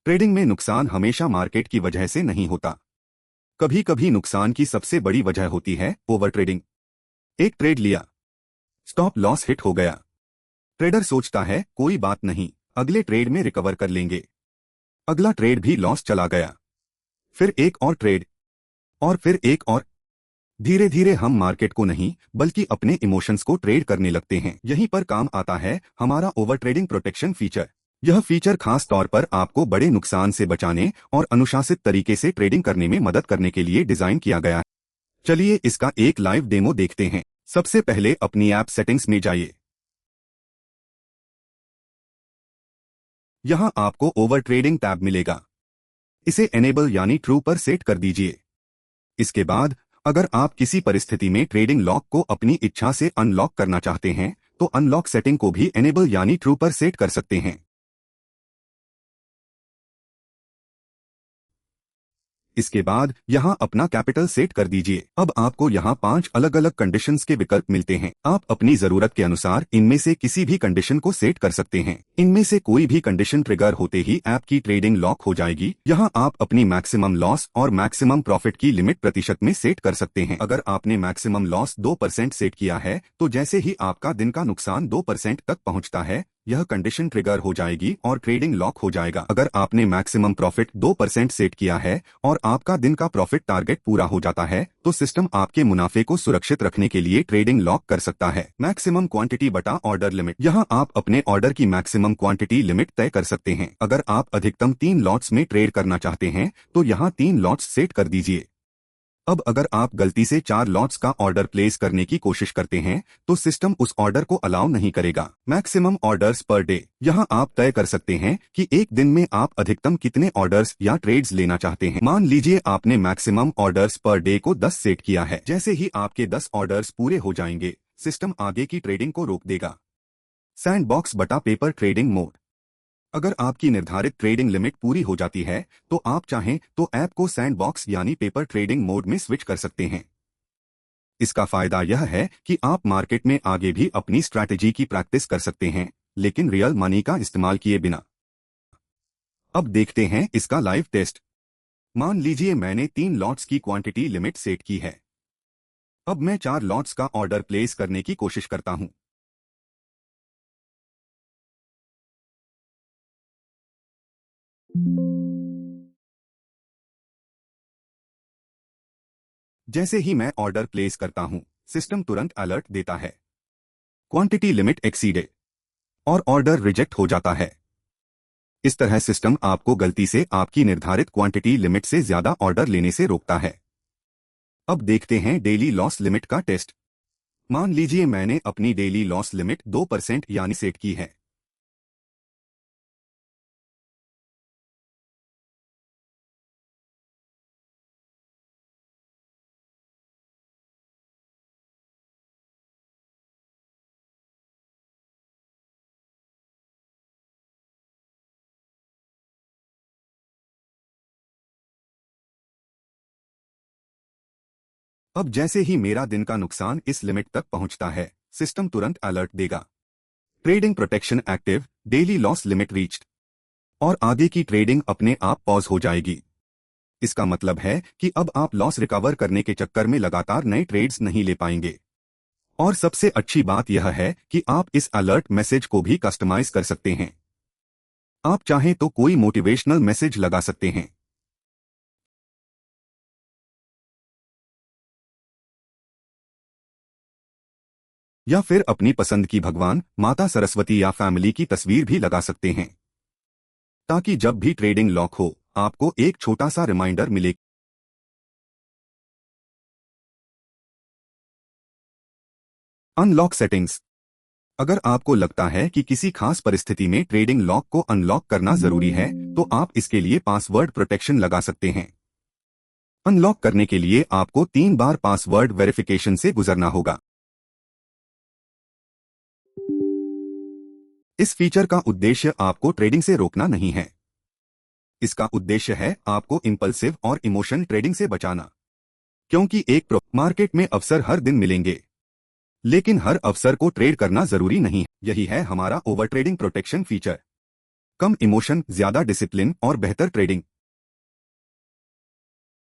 Trading में नुकसान हमेशा मार्केट की वजह से नहीं होता। कभी कभी नुकसान की सबसे बड़ी वजह होती है ओवर ट्रेडिंग। एक ट्रेड लिया, स्टॉप लॉस हिट हो गया। ट्रेडर सोचता है कोई बात नहीं, अगले ट्रेड में रिकवर कर लेंगे। अगला ट्रेड भी लॉस चला गया। फिर एक और ट्रेड, और फिर एक और। धीरे धीरे हम मार्केट को नहीं बल्कि अपने इमोशंस को ट्रेड करने लगते हैं। यहीं पर काम आता है हमारा ओवर ट्रेडिंग प्रोटेक्शन फीचर। यह फीचर खास तौर पर आपको बड़े नुकसान से बचाने और अनुशासित तरीके से ट्रेडिंग करने में मदद करने के लिए डिजाइन किया गया है। चलिए इसका एक लाइव डेमो देखते हैं। सबसे पहले अपनी ऐप सेटिंग्स में जाइए। यहां आपको ओवर ट्रेडिंग टैब मिलेगा। इसे एनेबल यानी ट्रू पर सेट कर दीजिए। इसके बाद अगर आप किसी परिस्थिति में ट्रेडिंग लॉक को अपनी इच्छा से अनलॉक करना चाहते हैं तो अनलॉक सेटिंग को भी एनेबल यानी ट्रू पर सेट कर सकते हैं। इसके बाद यहां अपना कैपिटल सेट कर दीजिए। अब आपको यहां 5 अलग अलग कंडीशंस के विकल्प मिलते हैं। आप अपनी जरूरत के अनुसार इनमें से किसी भी कंडीशन को सेट कर सकते हैं। इनमें से कोई भी कंडीशन ट्रिगर होते ही ऐप की ट्रेडिंग लॉक हो जाएगी। यहां आप अपनी मैक्सिमम लॉस और मैक्सिमम प्रॉफिट की लिमिट प्रतिशत में सेट कर सकते हैं। अगर आपने मैक्सिमम लॉस 2% सेट किया है तो जैसे ही आपका दिन का नुकसान 2% तक पहुंचता है यह कंडीशन ट्रिगर हो जाएगी और ट्रेडिंग लॉक हो जाएगा। अगर आपने मैक्सिमम प्रॉफिट 2% सेट किया है और आपका दिन का प्रॉफिट टारगेट पूरा हो जाता है तो सिस्टम आपके मुनाफे को सुरक्षित रखने के लिए ट्रेडिंग लॉक कर सकता है। मैक्सिमम क्वांटिटी बटा ऑर्डर लिमिट। यहाँ आप अपने ऑर्डर की मैक्सिमम क्वांटिटी लिमिट तय कर सकते हैं। अगर आप अधिकतम 3 लॉट्स में ट्रेड करना चाहते हैं तो यहाँ 3 लॉट्स सेट कर दीजिए। अब अगर आप गलती से 4 लॉट्स का ऑर्डर प्लेस करने की कोशिश करते हैं तो सिस्टम उस ऑर्डर को अलाउ नहीं करेगा। Maximum orders per day. यहां आप तय कर सकते हैं कि एक दिन में आप अधिकतम कितने ऑर्डर्स या ट्रेड्स लेना चाहते हैं। मान लीजिए आपने मैक्सिमम ऑर्डर्स पर डे को 10 सेट किया है। जैसे ही आपके 10 ऑर्डर्स पूरे हो जाएंगे सिस्टम आगे की ट्रेडिंग को रोक देगा। सैंडबॉक्स बटा पेपर ट्रेडिंग मोड। अगर आपकी निर्धारित ट्रेडिंग लिमिट पूरी हो जाती है तो आप चाहें तो ऐप को सैंडबॉक्स यानी पेपर ट्रेडिंग मोड में स्विच कर सकते हैं। इसका फायदा यह है कि आप मार्केट में आगे भी अपनी स्ट्रैटेजी की प्रैक्टिस कर सकते हैं लेकिन रियल मनी का इस्तेमाल किए बिना। अब देखते हैं इसका लाइव टेस्ट। मान लीजिए मैंने 3 लॉट्स की क्वांटिटी लिमिट सेट की है। अब मैं 4 लॉट्स का ऑर्डर प्लेस करने की कोशिश करता हूं। जैसे ही मैं ऑर्डर प्लेस करता हूं सिस्टम तुरंत अलर्ट देता है क्वांटिटी लिमिट एक्सीडेड और ऑर्डर रिजेक्ट हो जाता है। इस तरह सिस्टम आपको गलती से आपकी निर्धारित क्वांटिटी लिमिट से ज्यादा ऑर्डर लेने से रोकता है। अब देखते हैं डेली लॉस लिमिट का टेस्ट। मान लीजिए मैंने अपनी डेली लॉस लिमिट 2% यानी सेट की है। अब जैसे ही मेरा दिन का नुकसान इस लिमिट तक पहुंचता है सिस्टम तुरंत अलर्ट देगा trading protection active, daily loss limit reached, और आगे की ट्रेडिंग अपने आप पॉज हो जाएगी। इसका मतलब है कि अब आप लॉस रिकवर करने के चक्कर में लगातार नए ट्रेड्स नहीं ले पाएंगे। और सबसे अच्छी बात यह है कि आप इस अलर्ट मैसेज को भी कस्टमाइज कर सकते हैं। आप चाहें तो कोई मोटिवेशनल मैसेज लगा सकते हैं या फिर अपनी पसंद की भगवान, माता सरस्वती या फैमिली की तस्वीर भी लगा सकते हैं ताकि जब भी ट्रेडिंग लॉक हो आपको एक छोटा सा रिमाइंडर मिले। Unlock settings. अगर आपको लगता है कि किसी खास परिस्थिति में ट्रेडिंग लॉक को अनलॉक करना जरूरी है तो आप इसके लिए पासवर्ड प्रोटेक्शन लगा सकते हैं। अनलॉक करने के लिए आपको 3 बार पासवर्ड वेरिफिकेशन से गुजरना होगा। इस फीचर का उद्देश्य आपको ट्रेडिंग से रोकना नहीं है। इसका उद्देश्य है आपको इंपल्सिव और इमोशन ट्रेडिंग से बचाना। क्योंकि एक प्रो मार्केट में अवसर हर दिन मिलेंगे लेकिन हर अवसर को ट्रेड करना जरूरी नहीं है। यही है हमारा ओवर ट्रेडिंग प्रोटेक्शन फीचर। कम इमोशन, ज्यादा डिसिप्लिन और बेहतर ट्रेडिंग।